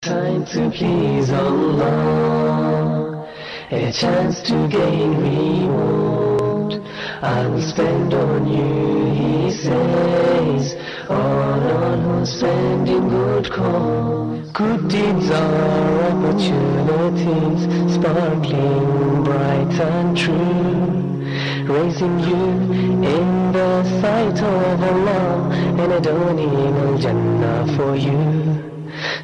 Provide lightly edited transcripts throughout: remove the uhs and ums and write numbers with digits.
Time to please Allah, a chance to gain reward. I will spend on you, he says, on who's spending good cause. Good deeds are opportunities, sparkling bright and true, raising you in the sight of Allah, and adorning al-Jannah for you.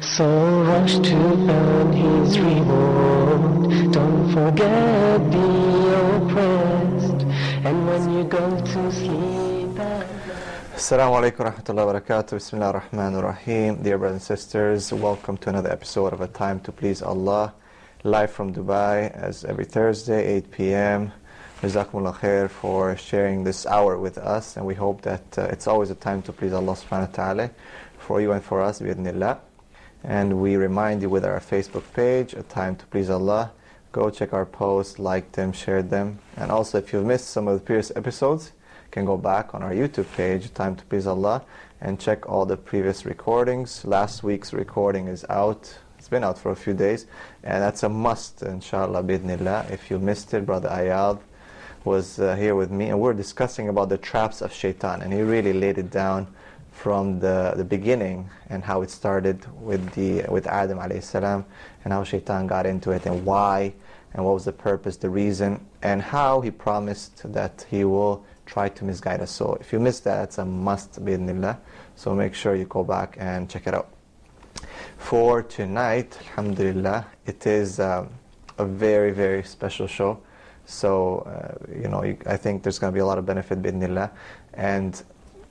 So rush to earn his reward. Don't forget the oppressed. And when you go to sleep Assalamu alaikum wa rahmatullahi wa barakatuh. Bismillah ar-Rahman ar-Rahim. Dear brothers and sisters, welcome to another episode of A Time to Please Allah, live from Dubai as every Thursday, 8 p.m. Jazakumullah khair for sharing this hour with us, and we hope that it's always a time to please Allah subhanahu wa ta'ala for you and for us, bi'idhnillah. And we remind you with our Facebook page, A Time to Please Allah. Go check our posts, like them, share them. And also if you've missed some of the previous episodes, you can go back on our YouTube page, A Time to Please Allah, and check all the previous recordings. Last week's recording is out. It's been out for a few days. And that's a must, inshallah, bidnillah. If you missed it, Brother Ayad was here with me. And we're discussing about the traps of shaitan. And he really laid it down from the beginning, and how it started with Adam alayhi salam, and how shaitan got into it, and why, and what was the purpose, the reason, and how he promised that he will try to misguide us. So if you missed that, it's a must, bi'idhnillah. So make sure you go back and check it out. For tonight, alhamdulillah, it is a very, very special show. So I think there's going to be a lot of benefit, bi'idhnillah, and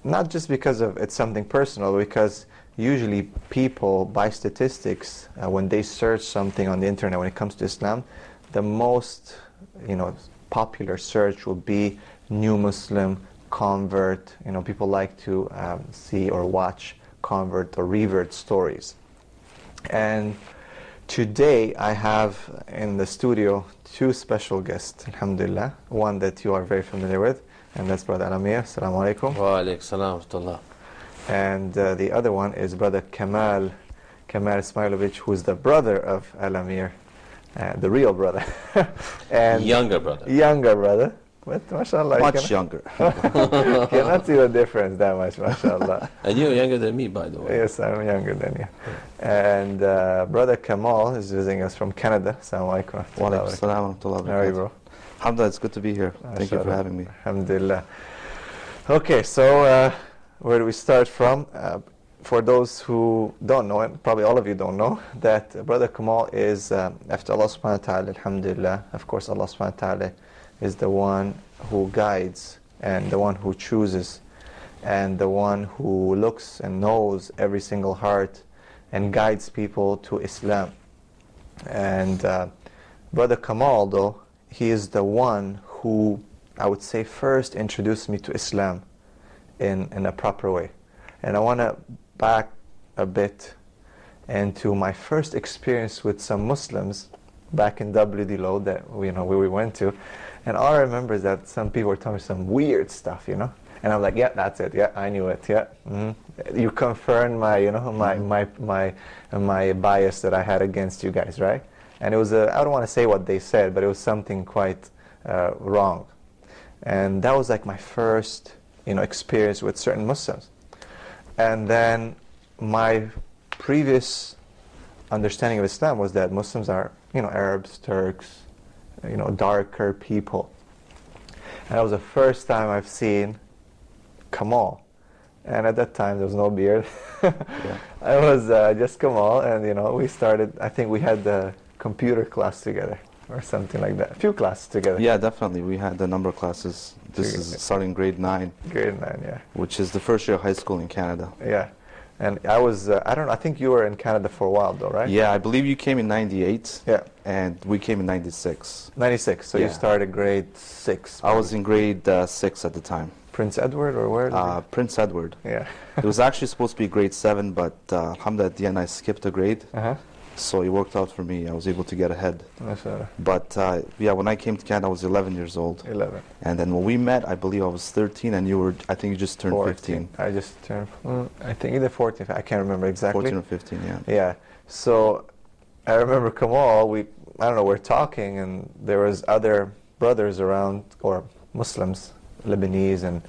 not just because of it's something personal, because usually people, by statistics, when they search something on the internet when it comes to Islam, the most popular search will be new Muslim, convert. People like to see or watch convert or revert stories. And today I have in the studio two special guests, alhamdulillah. One that you are very familiar with, and that's Brother Al-Amir. Assalamu alaikum. Wa alaikum salam wa rahmatullah. And the other one is Brother Kamal Ismailovich, who is the brother of Al-Amir, the real brother. And Younger brother. But mashallah. Much younger. Cannot see the difference that much, mashallah. And you're younger than me, by the way. Yes, I'm younger than you. And Brother Kamal is visiting us from Canada. Assalamu alaikum. Wa alaikum salam wa rahmatullah. How are you, bro? Alhamdulillah, it's good to be here. Thank you for having me. Alhamdulillah. Okay, so where do we start from? For those who don't know, and probably all of you don't know, that Brother Kamal is, after Allah subhanahu wa ta'ala, alhamdulillah, of course Allah subhanahu wa ta'ala is the one who guides, and the one who chooses, and the one who looks and knows every single heart, and guides people to Islam. And Brother Kamal, though, he is the one who, I would say, first introduced me to Islam in a proper way. And I want to back a bit into my first experience with some Muslims back in WD Low that where we went to. And all I remember is that some people were telling me some weird stuff, And I'm like, yeah, that's it. Yeah, I knew it. Yeah, you confirmed my, my bias that I had against you guys, right? And it was I don't want to say what they said, but it was something quite wrong. And that was like my first, experience with certain Muslims. And then my previous understanding of Islam was that Muslims are, Arabs, Turks, darker people. And that was the first time I've seen Kamal. And at that time, there was no beard. Yeah. I was just Kamal, and, we started, I think we had the computer class together or something like that. A few classes together. Yeah, definitely. We had a number of classes. This is starting grade 9. Grade 9, yeah. Which is the first year of high school in Canada. Yeah. And I was, I think you were in Canada for a while though, right? Yeah, I believe you came in 98. Yeah. And we came in 96. 96, so yeah. You started grade 6. I was in grade 6 at the time. Prince Edward, or where? Prince Edward. Yeah. It was actually supposed to be grade 7, but alhamdulillah, at the end I skipped a grade. Uh-huh. So it worked out for me. I was able to get ahead. Mashallah. But when I came to Canada, I was 11 years old. 11. And then when we met, I believe I was 13, and I think you just turned 14. 15. I just turned, I think either 14, I can't remember exactly. 14 or 15, yeah. Yeah. So I remember Kamal, I don't know, we're talking, and there was other brothers around, or Muslims, Lebanese, and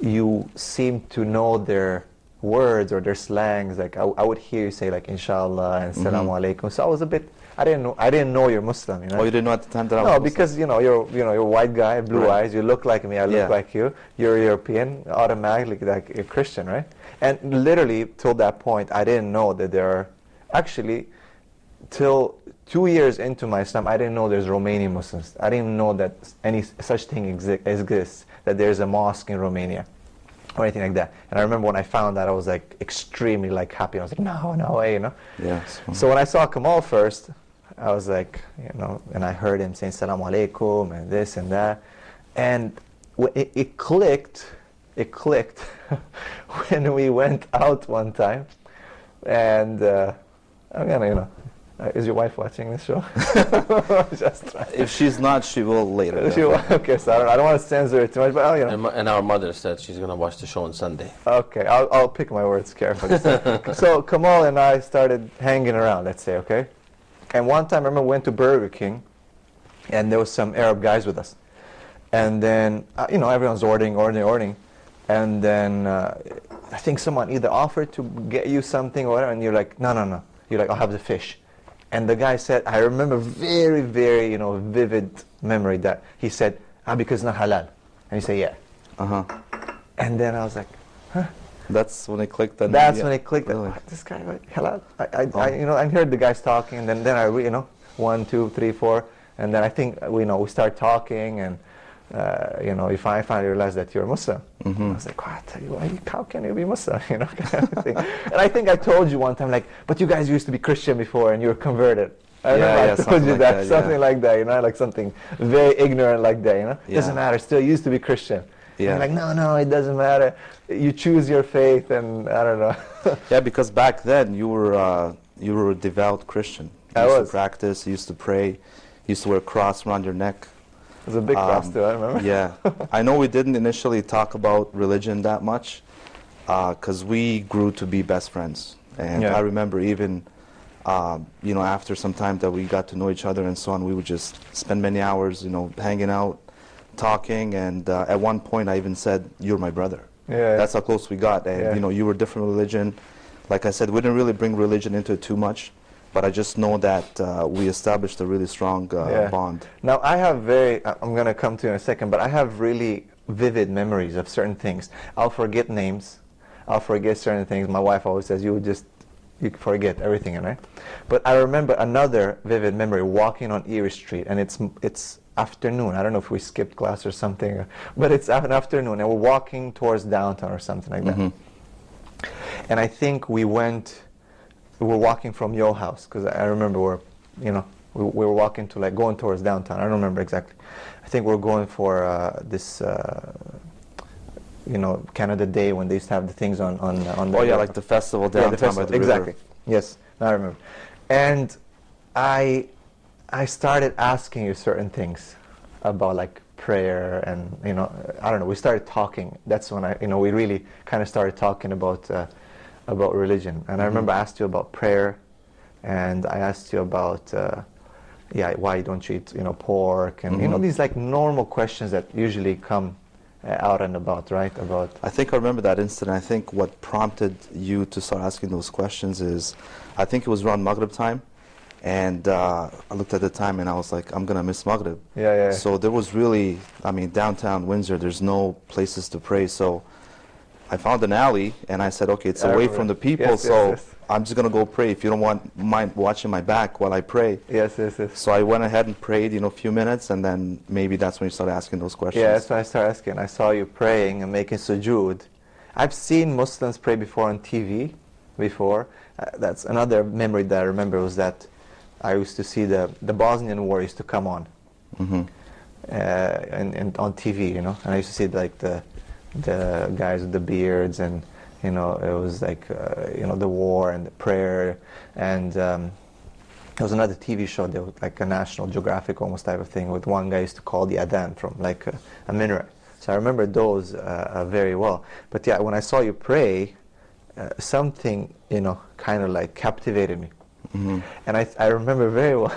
you seem to know their words or their slangs. Like I would hear you say like inshallah and assalamu alaikum. So I was a bit, I didn't know you're Muslim, you know. Oh, you didn't know at the time that I was No, Muslim? because you're a white guy, blue eyes, you look like me, I look like you. You're European, automatically like you're Christian, right? And literally till that point I didn't know that there are actually till 2 years into my Islam, I didn't know there's Romanian Muslims. I didn't know that any such thing exists, that there's a mosque in Romania or anything like that. And I remember when I found that, I was like extremely like happy. I was like, no way, you know. Yeah. So when I saw Kamal first, I was like, you know, and I heard him saying Salaam alaikum and this and that, and it clicked when we went out one time, and I'm gonna, you know. Is your wife watching this show? If she's not, she will later. Okay, so I don't want to censor it too much, but you know. And our mother said she's going to watch the show on Sunday. Okay, I'll pick my words carefully. So Kamal and I started hanging around, let's say, okay? And one time I remember we went to Burger King, and there was some Arab guys with us. And then, you know, everyone's ordering. And then I think someone either offered to get you something or whatever, and you're like, no. You're like, I'll have the fish. And the guy said, I remember very, very, you know, vivid memory that he said, because it's not halal. And he said, yeah. And then I was like, huh? That's when it clicked. When it clicked. Really? This guy, halal? I heard the guys talking, and then I, you know, 1, 2, 3, 4, and then I think, we start talking, and you know, I finally realized that you're Muslim. I was like, how can you be Muslim? You know, kind of thing. And I think I told you one time, like, but you guys used to be Christian before and you were converted. I remember I told you that, something like that, you know, like something very ignorant like that, you know. Doesn't matter, still used to be Christian. Yeah. And I'm like, no, it doesn't matter. You choose your faith, and I don't know. Yeah, because back then you were a devout Christian. You used to practice, you used to pray, you used to wear a cross around your neck. It was a big cross too, I remember. Yeah. I know we didn't initially talk about religion that much because we grew to be best friends. And I remember even, you know, after some time that we got to know each other and so on, we would just spend many hours, you know, hanging out, talking. And at one point I even said, you're my brother. Yeah. That's how close we got. And, you know, you were different religion. Like I said, we didn't really bring religion into it too much. But I just know that we established a really strong bond. Now I have I'm going to come to you in a second, but I have really vivid memories of certain things. I'll forget names. I'll forget certain things. My wife always says, you forget everything, right? But I remember another vivid memory, walking on Erie Street, and it's afternoon. I don't know if we skipped class or something, but it's an afternoon, and we're walking towards downtown or something like that. And I think we were walking from your house, because I remember we were walking to, like, going towards downtown. I don't remember exactly. I think we're going for this, you know, Canada Day, when they used to have the things on the... Oh yeah, like the festival downtown by the river. Exactly. Yes, now I remember. And I started asking you certain things about, like, prayer, and, you know, I don't know, we started talking. That's when we really kind of started talking about religion. And I remember I asked you about prayer, and I asked you about why don't you eat, you know, pork, and you know, these like normal questions that usually come out and about, right? I think I remember that incident. I think what prompted you to start asking those questions is, I think it was around Maghrib time, and I looked at the time and I was like, I'm gonna miss Maghrib. Yeah. So there was really, I mean, downtown Windsor, there's no places to pray, so I found an alley, and I said, okay, it's away from the people, so I'm just going to go pray if you don't mind watching my back while I pray. Yes. So I went ahead and prayed, you know, a few minutes, and then maybe that's when you started asking those questions. Yeah, that's when I started asking. I saw you praying and making sujood. I've seen Muslims pray before on TV, that's another memory that I remember, was that I used to see the Bosnian War used to come on, and on TV, you know, and I used to see, like, the guys with the beards, and, you know, it was like, you know, the war and the prayer, and there was another TV show, there was like a National Geographic almost type of thing, with one guy used to call the adhan from, like, a minaret. So I remember those very well. But yeah, when I saw you pray, something, you know, kind of like captivated me. And I remember very well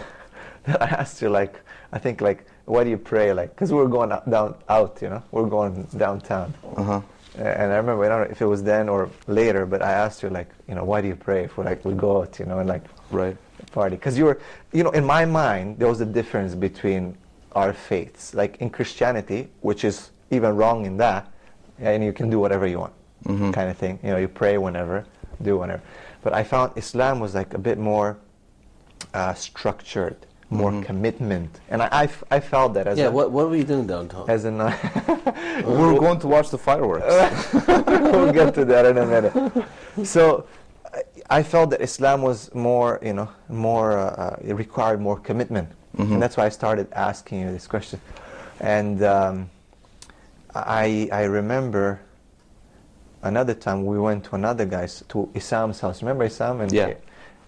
that I asked you, like, I think, like, why do you pray? Like, because we were going out, you know, we're going downtown. And I remember, I don't know if it was then or later, but I asked you, like, you know, why do you pray? If we go out, you know, and like party. Because you were, you know, in my mind, there was a difference between our faiths. Like in Christianity, which is even wrong in that, and you can do whatever you want, kind of thing. You know, you pray whenever, do whenever. But I found Islam was like a bit more structured, more commitment, and I felt that as what were you doing downtown? As in, we were going to watch the fireworks. We'll get to that in a minute. So I felt that Islam was more, you know, it required more commitment, and that's why I started asking you this question. And I remember another time we went to another guy's, to Isam's house. Remember Isam?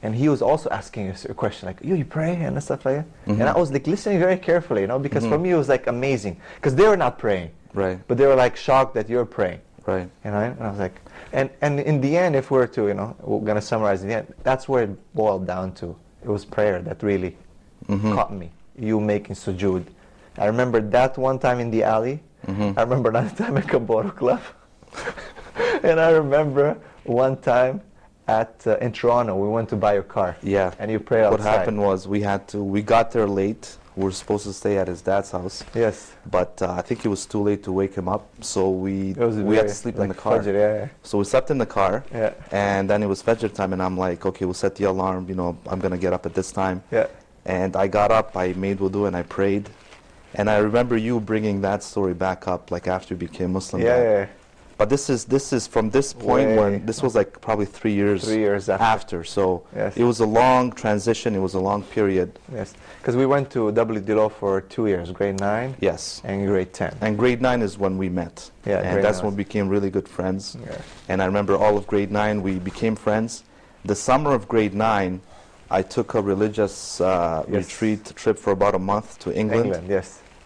And he was also asking us a question like, you pray and stuff like that. And I was like listening very carefully, you know, because for me it was like amazing, because they were not praying, but they were like shocked that you're praying, you know. And I was like, and in the end, if we're to, you know, we're gonna summarize in the end, that's where it boiled down to. It was prayer that really caught me. You making sujood. I remember that one time in the alley. I remember another time at Kaboro Club. And I remember one time in Toronto, we went to buy your car. And you prayed outside. What happened was we got there late. We were supposed to stay at his dad's house. But I think it was too late to wake him up, so we had to sleep in the car. Fajr, So we slept in the car, and then it was Fajr time, and I'm like, okay, we'll set the alarm, you know, I'm going to get up at this time. And I got up, I made wudu, and I prayed. And I remember you bringing that story back up, like after you became Muslim. But this is from this point when this was like probably 3 years after. So it was a long transition. It was a long period. Because we went to W.D. Law for 2 years, grade 9 and grade 10. And grade 9 is when we met. And that's when we became really good friends. And I remember all of grade 9 we became friends. The summer of grade 9, I took a religious retreat trip for about a month to England.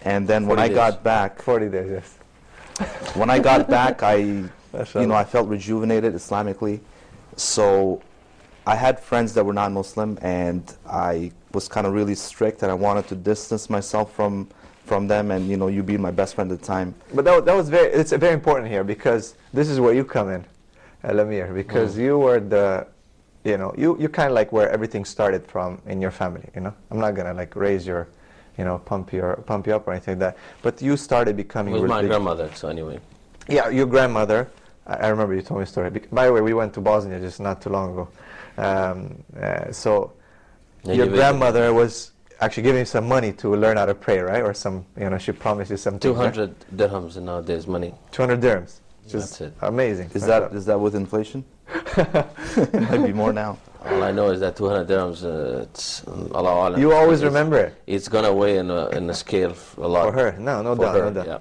And then when I got back, 40 days, when I got back, I felt rejuvenated Islamically. So I had friends that were not Muslim, and I was kind of really strict, and I wanted to distance myself from them, and you know, you being my best friend at the time. But that was it's very important here, because this is where you come in, Lamir, because you were the, you know, you kind of like where everything started from in your family, you know. I'm not gonna like raise your, you know, pump you up or anything like that. But you started becoming religious. It was my grandmother, so anyway. Yeah, your grandmother. I remember you told me a story. By the way, we went to Bosnia just not too long ago. So your grandmother was actually giving you some money to learn how to pray, right? Or some, you know, she promised you something. 200 dirhams in nowadays money. 200 dirhams. That's it. Amazing. Is that with inflation? It might be more now. All I know is that 200 dirhams, it's Allah. You always remember it. It's gonna weigh in a scale a lot. For her, no doubt. Yeah,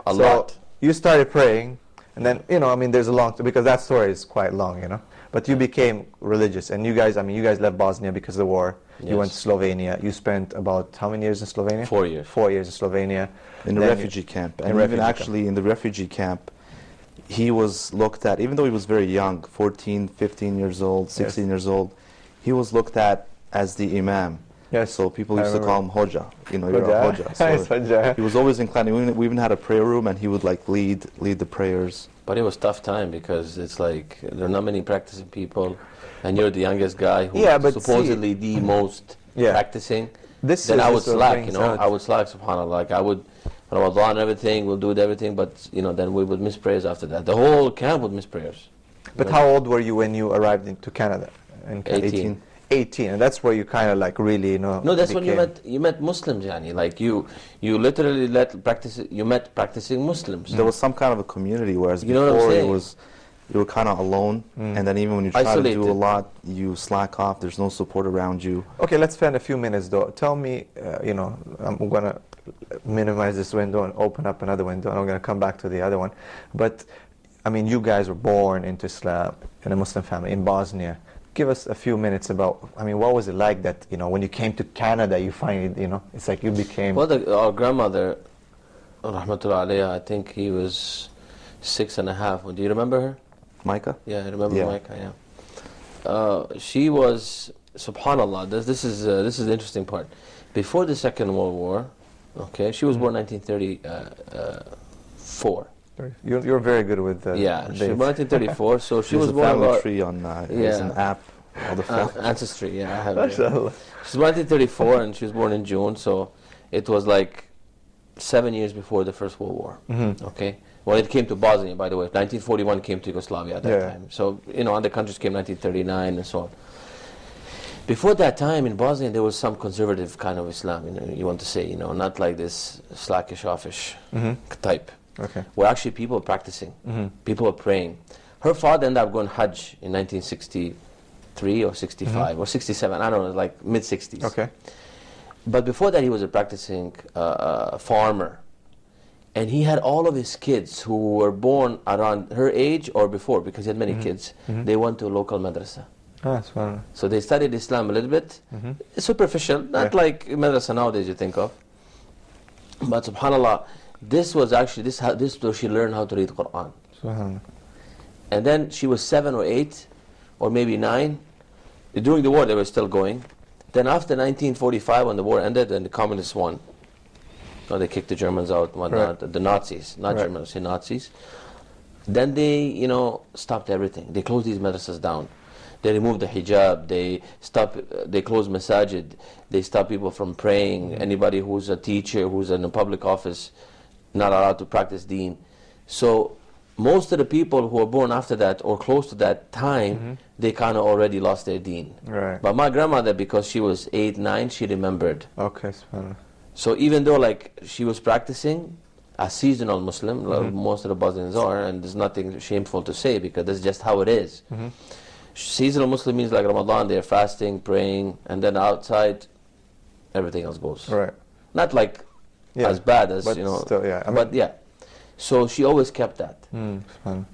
a so lot. You started praying, and then, you know, I mean, there's a long, because that story is quite long, you know. But you became religious, and you guys left Bosnia because of the war. You went to Slovenia. You spent about how many years in Slovenia? 4 years. 4 years in Slovenia. In the refugee camp. And even actually in the refugee camp, he was looked at, even though he was very young, 14, 15 years old, 16 years old, he was looked at as the imam. So people used to call him Hoja. You know, you're a Hoja. So he was always inclined. We even had a prayer room, and he would like lead the prayers. But it was a tough time, because it's like there are not many practicing people, and you're the youngest guy who's supposedly the most practicing. Then I would slack, you know. I would slack, subhanAllah. Like I would, Ramadan and everything, we'll do everything, but you know, then we would miss prayers after that. The whole camp would miss prayers. But how old were you when you arrived into Canada? 18, and that's where you kind of like really, you know. No, that's when you met Muslims, yani. Like you literally met practicing Muslims. There was some kind of a community, whereas before you were kind of alone, and then even when you try to do a lot, you slack off. There's no support around you. Okay, let's spend a few minutes though. Tell me, you know, I'm gonna minimize this window and open up another window, and I'm gonna come back to the other one. But I mean, you guys were born into Islam in a Muslim family in Bosnia. Give us a few minutes about, I mean, what was it like that, you know, when you came to Canada, you find, you know, it's like you became... Well, our grandmother, rahmatullah alayha, I think he was 6.5. Do you remember her? Micah? Yeah, I remember Micah, yeah. She was subhanallah, this is the interesting part. Before the Second World War, okay, she was born 1934. You're very good with yeah, she was born 1934, so she was born about... family tree on, there's an app, all the Ancestry, yeah, I have it. She's born 1934, and she was born in June, so it was like 7 years before the First World War, okay? Well, it came to Bosnia, by the way. 1941 came to Yugoslavia at that time. So, other countries came 1939 and so on. Before that time in Bosnia, there was some conservative kind of Islam, you want to say, not like this slackish, offish type. Okay. Where actually people are practicing, people are praying. Her father ended up going Hajj in 1963 or 65 or 67, I don't know, like mid-60s. Okay. But before that, he was a practicing farmer. And he had all of his kids who were born around her age or before, because he had many kids. They went to a local madrasa. That's fine. So they studied Islam a little bit, superficial, not like madrasa nowadays you think of. But subhanallah, this was actually, this where she learned how to read Quran. SubhanAllah. And then she was 7 or 8, or maybe 9. During the war they were still going. Then after 1945, when the war ended and the communists won, they kicked the Germans out, whatnot, the Nazis, not Germans, the Nazis. Then they, stopped everything. They closed these madrasas down. They removed the hijab. They closed masajid. They stopped people from praying. Anybody who's a teacher, who's in a public office, not allowed to practice deen. So most of the people who were born after that or close to that time, they kind of already lost their deen. Right. But my grandmother, because she was 8, 9, she remembered. Okay, SubhanAllah. So even though she was practicing a seasonal Muslim, like most of the Bosnians are, and there's nothing shameful to say because that's just how it is. Seasonal Muslim means like Ramadan, they're fasting, praying, and then outside, everything else goes. Right. Not like as bad as, but still, but yeah. So she always kept that.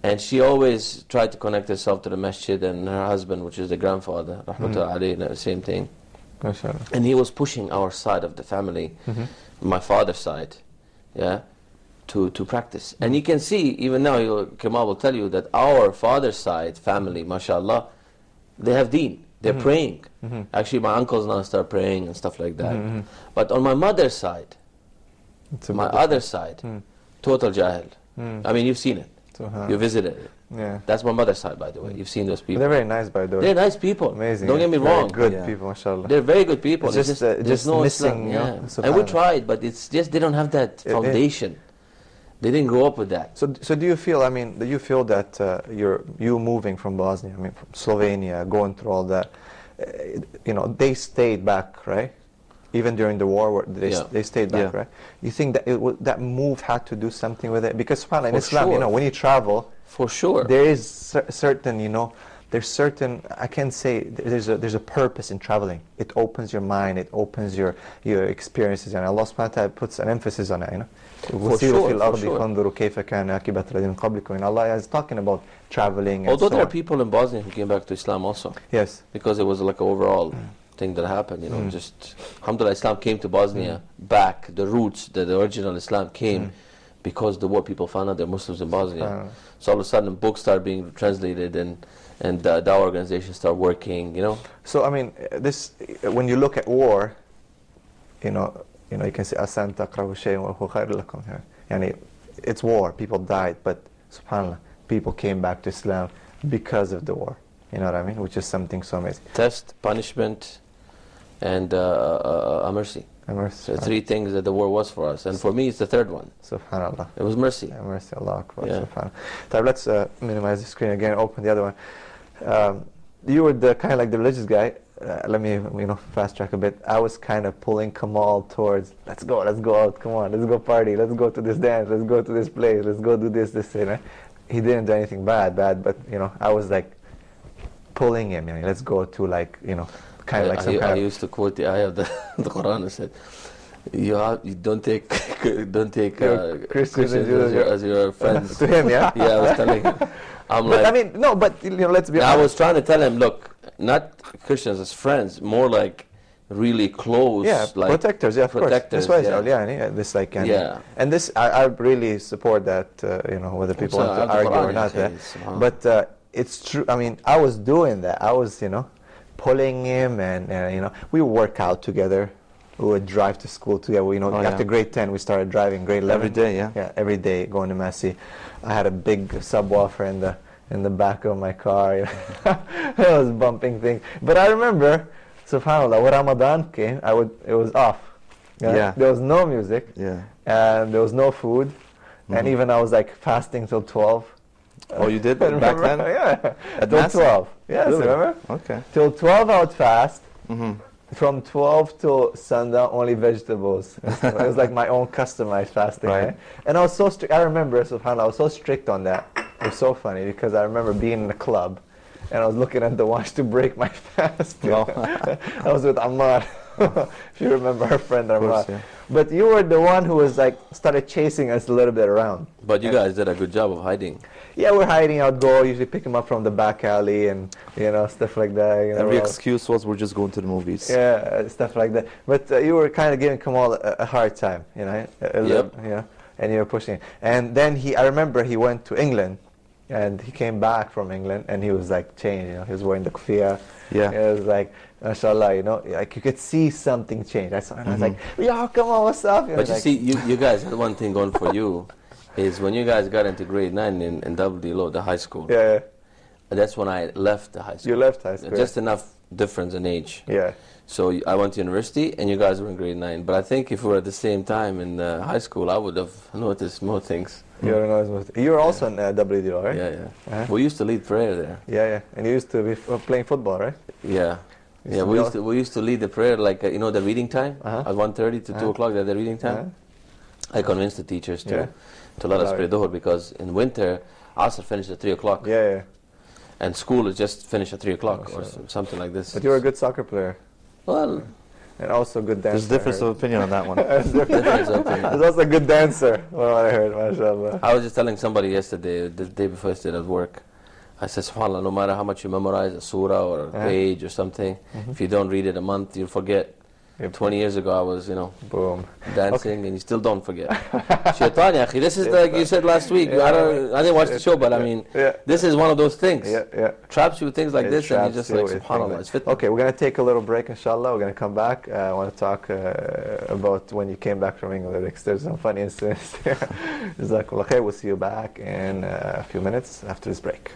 And she always tried to connect herself to the masjid, and her husband, which is the grandfather, rahmatullahi alayhi, the same thing. And he was pushing our side of the family, my father's side, to practice. And you can see, even now, Kamal will tell you that our father's side family, mashallah, they have deen. They're praying. Actually, my uncles now start praying and stuff like that. But on my mother's side, my other side, total jahil. I mean, you've seen it. You visited it. Yeah. That's my mother's side, by the way. You've seen those people. They're very nice, by the way. They're nice people. Amazing. Don't get me wrong. Very good people, mashallah. They're very good people. It's just no missing, Islam, and we tried, but it's just they don't have that foundation. They didn't grow up with that. So do you feel, that you moving from Bosnia, from Slovenia, going through all that, they stayed back, right? Even during the war, they stayed back, right? You think that that move had to do something with it? Because subhanAllah, in Islam, when you travel, for sure, there is certain, there's certain, I can say, there's a purpose in traveling. It opens your mind, it opens your experiences, and Allah subhanahu wa ta'ala puts an emphasis on it, For sure. And Allah is talking about traveling. Although there are people in Bosnia who came back to Islam also. Yes. Because it was like an overall thing that happened, just, alhamdulillah, Islam came to Bosnia back, the roots, the original Islam came because the war, people found out they're Muslims in Bosnia. So all of a sudden books started being translated and the organizations start working, So this, when you look at war, you can say asan taqrahu shay'an wa huwa khairun lakum. It's war, people died, but subhanallah, people came back to Islam because of the war. You know what I mean? Which is something so amazing. Test, punishment, and a mercy. A mercy. So 3 things that the war was for us. And for me, it's the 3rd one. Subhanallah. It was mercy. Mercy, Allah Akbar. Subhanallah. So let's minimize the screen again, open the other one. You were the kind of like the religious guy. Let me, fast track a bit. I was kind of pulling Kamal towards, let's go out, come on, let's go party, let's go to this dance, let's go to this place, let's go do this, He didn't do anything bad, but, I was like pulling him, let's go to kind of like some kind of... I used to quote the ayah of the Quran and said, you don't take Christians as your friends. To him, yeah? Yeah, I was telling him. Let's be honest. I was trying to tell him, look, not Christians as friends, more like really close, like protectors, of course. This way, and this I really support that, whether people want to argue or not. But it's true. I was doing that. I was, pulling him, and you know, we would work out together. We would drive to school together. You know, after grade 10, we started driving. Grade 11, every day, yeah, every day going to Massey. I had a big subwoofer in the back of my car. You know. I was bumping things. But I remember, subhanAllah, when Ramadan came, it was off. Yeah. There was no music. Yeah. And there was no food. And even I was like fasting till 12. Oh, you did back then? Yeah. At till Massey? 12. Yes, Really? remember? Okay. Till 12 I would fast. From 12 till sundown, only vegetables. It was like my own customized fasting. Right. And I was so strict. I remember, subhanAllah, I was so strict on that. It was so funny because I remember being in a club and I was looking at the watch to break my fast. I was with Ammar. If you remember our friend Ammar. Course, yeah. But you were the one who was like, started chasing us a little bit around. But you guys did a good job of hiding. Yeah, we're hiding. I'd go, usually pick him up from the back alley and, you know, stuff like that. You know, every excuse was we're just going to the movies. Yeah, stuff like that. But you were kind of giving Kamal a hard time, you know? Yeah, and you were pushing. And then I remember he went to England, and he came back from England, and he was like changed, you know? He was wearing the kufiya. Yeah. It was like, mashallah, you know, like you could see something change. I saw him, I was like, yo, come on, what's up? But you see, you guys had one thing going for you. Is when you guys got into grade 9 in WD the high school. Yeah. That's when I left the high school. You left high school. Just enough difference in age. Yeah. So I went to university and you guys were in grade 9. But I think if we were at the same time in high school, I would have noticed more things. You were also in WD, right? Yeah. We used to lead prayer there. Yeah. And you used to be playing football, right? Yeah. Yeah, we used to lead the prayer like, you know, the reading time at 1:30 to 2 o'clock, the reading time. I convinced the teachers to let us pray Dhuhr because in winter, Asr finished at 3 o'clock. Yeah. And school is just finished at 3 o'clock or something like this. But you were a good soccer player. Well. And also a good dancer. There's difference of opinion on that one. There's also a good dancer, what I heard, mashallah. I was just telling somebody yesterday, the day before yesterday at work, I said, subhanAllah, no matter how much you memorize a surah or a page or something, if you don't read it a month, you'll forget. 20 years ago, I was, you know, dancing, and you still don't forget. Shaitan, ya akhi, this is like you said last week. I didn't watch the show, but I mean, this is one of those things. Traps you with things like this, and you just like, subhanAllah, it's fit. Okay, we're going to take a little break, inshallah. We're going to come back. I want to talk about when you came back from England. There's some funny incidents. Jazakallah khair. We'll see you back in a few minutes after this break.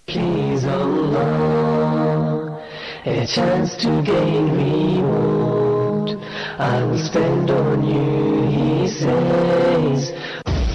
Please Allah, a chance to gain reward I will spend on you, he says.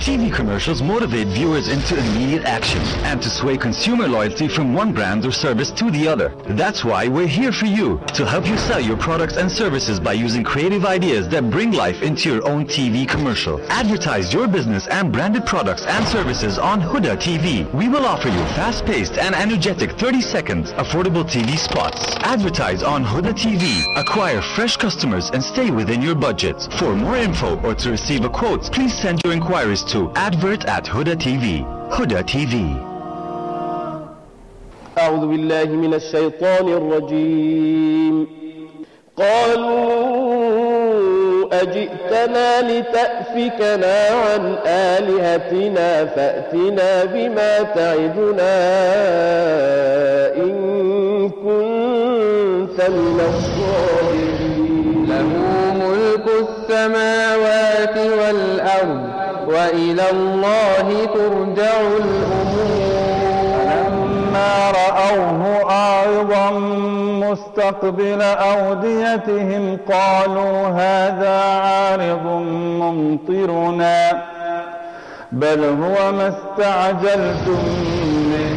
TV commercials motivate viewers into immediate action and to sway consumer loyalty from one brand or service to the other. That's why we're here for you, to help you sell your products and services by using creative ideas that bring life into your own TV commercial. Advertise your business and branded products and services on Huda TV. We will offer you fast-paced and energetic 30-second affordable TV spots. Advertise on Huda TV. Acquire fresh customers and stay within your budget. For more info or to receive a quote, please send your inquiries to advert@Huda TV. Huda TV. أعوذ بالله من الشيطان الرجيم. قالوا أجئتنا لتأفكنا عن آلهتنا فأتنا بما تعدنا إن كنت من الصادقين. له ملك السماوات والأرض وإلى الله ترجع الأمور. لما رأوه عارضا مستقبل أوديتهم قالوا هذا عارض ممطرنا بل هو ما استعجلتم به.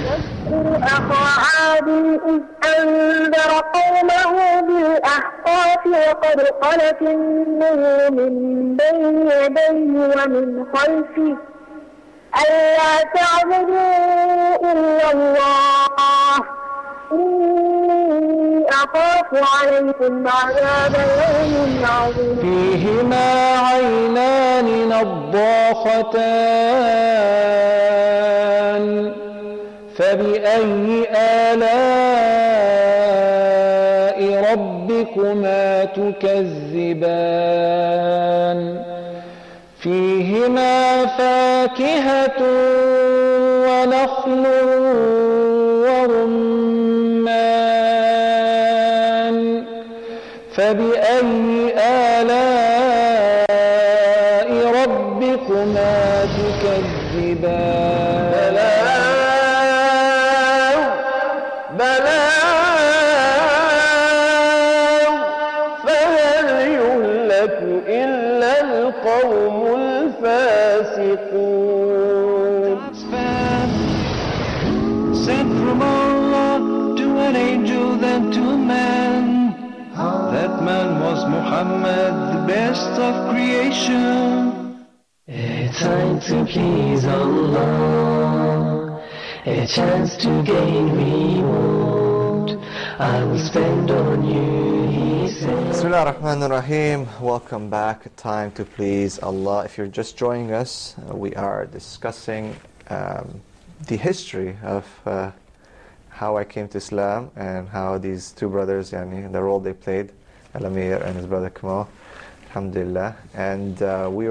أخا عاد إذ أنذر قومه بالأحقاف وقد خلت النذر من بين يديه ومن خلفه ألا تعبدوا إلا الله إني أخاف عليكم عذاب يوم عظيم. فيهما عينان نضاختان فبأي آلاء ربكما تكذبان. فيهما فاكهة ونخل ورمان فبأي آلاء ربكما تكذبان بلاء فهل يهلك إلا القوم الفاسقون. Sent from Allah to an angel then to man. That man was Muhammad, the best of creation. A time to please Allah, a chance to gain reward. I will spend on you, he said. Bismillah ar-Rahman ar-Rahim. Welcome back. Time to please Allah. If you're just joining us, we are discussing the history of how I came to Islam and how these two brothers, the role they played, Al-Amir and his brother Kamal, alhamdulillah. And we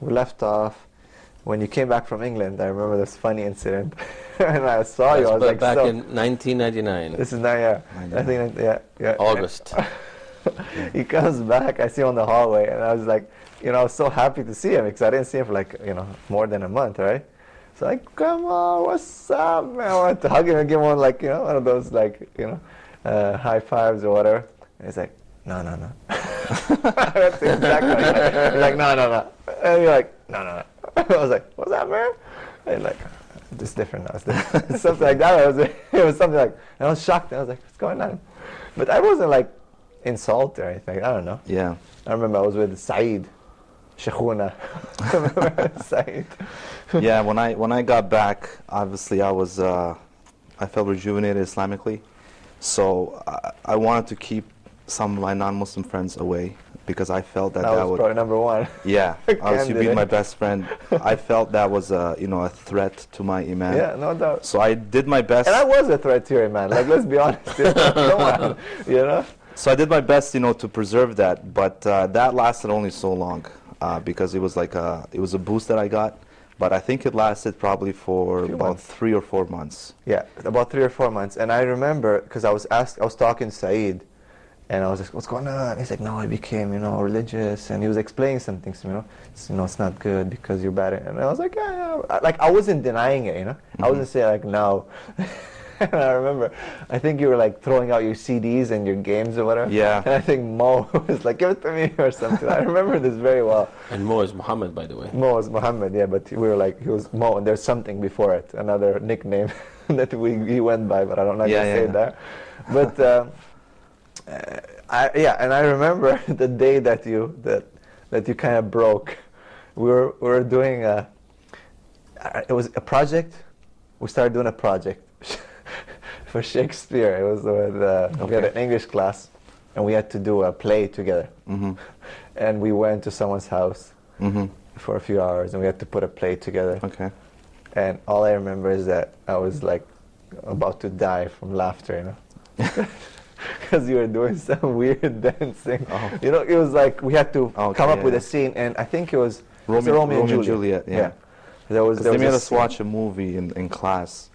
left off when you came back from England. I remember this funny incident. And I saw you, I was like, back in 1999. This is now, yeah. I think, yeah. August. He comes back, I see him on the hallway, and I was like, I was so happy to see him because I didn't see him for like, more than a month, right? So like, come on, what's up, man? I wanted to hug him and give him one, like, one of those, like, high fives or whatever. And he's like, no. That's exactly like that. He's like, no. And you're like, no. I was like, what's up, man? And he's like, it's different now. It's something like that. It was something like, and I was shocked. I was like, what's going on? But I wasn't like insulted or anything. I don't know. Yeah. I remember I was with Saeed. Sheikhuna. Saeed. Yeah, when I got back, obviously I felt rejuvenated Islamically, so I wanted to keep some of my non-Muslim friends away because I felt that was probably number one. Yeah, obviously being my best friend, I felt that was a threat to my iman. Yeah, no doubt. So I did my best. And I was a threat to your iman. Like, let's be honest. Come on, So I did my best, to preserve that, but that lasted only so long. Because it was like it was a boost that I got, but I think it lasted probably for about 3 or 4 months. Yeah, about 3 or 4 months. And I remember because I was talking to Saeed, and I was like, "What's going on?" He's like, "No, I became religious," and he was explaining some things to me. It's not good because you're bad. And I was like, "Yeah." Like I wasn't denying it. I wasn't saying like no. And I remember, I think you were like throwing out your CDs and your games or whatever. Yeah. And I think Mo was like, give it to me or something. I remember this very well. And Mo is Muhammad, by the way. Mo is Muhammad, yeah, but we were like, he was Mo, and there's something before it, another nickname that he went by, but I don't know if I say that. But, and I remember the day that you kind of broke. We were doing it was a project. We started doing a project. For Shakespeare, it was with we had an English class, and we had to do a play together. Mm-hmm. And we went to someone's house for a few hours, and we had to put a play together. Okay. And all I remember is that I was like about to die from laughter, because you were doing some weird dancing. Oh. It was like we had to come up with a scene, and I think it was Romeo and Juliet. Yeah. They made us watch a movie in class,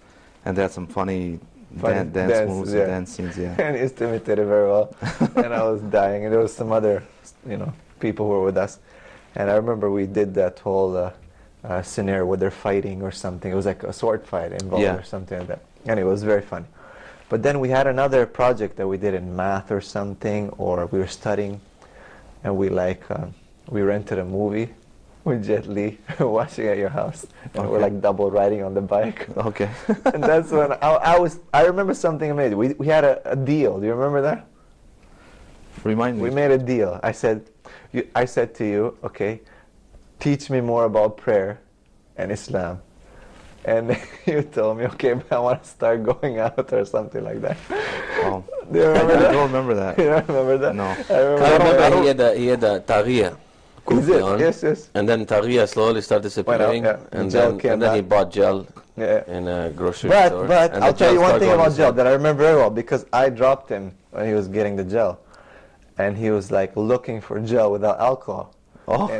and they had some funny dance moves and dance scenes, yeah. And he used to imitate it very well. And I was dying, and there was some other, people who were with us. And I remember we did that whole scenario where they're fighting or something. It was like a sword fight involved or something like that. And it was very funny. But then we had another project that we did in math or something, or we were studying, and we rented a movie with Jet Li watching at your house, and we're like double riding on the bike. Okay. And that's when I remember something amazing. We had a deal. Do you remember that? Remind me. We made a deal. I said to you, okay, teach me more about prayer and Islam. And you told me, okay, but I want to start going out or something like that. Oh. Do you remember that? I don't remember that. You don't remember that? No. I remember he had a tariya. Yes. And then tariya slowly started disappearing, and then he bought gel in a grocery store. But I'll tell you one thing about gel that I remember very well, because I dropped him when he was getting the gel, and he was like looking for gel without alcohol. Oh. And I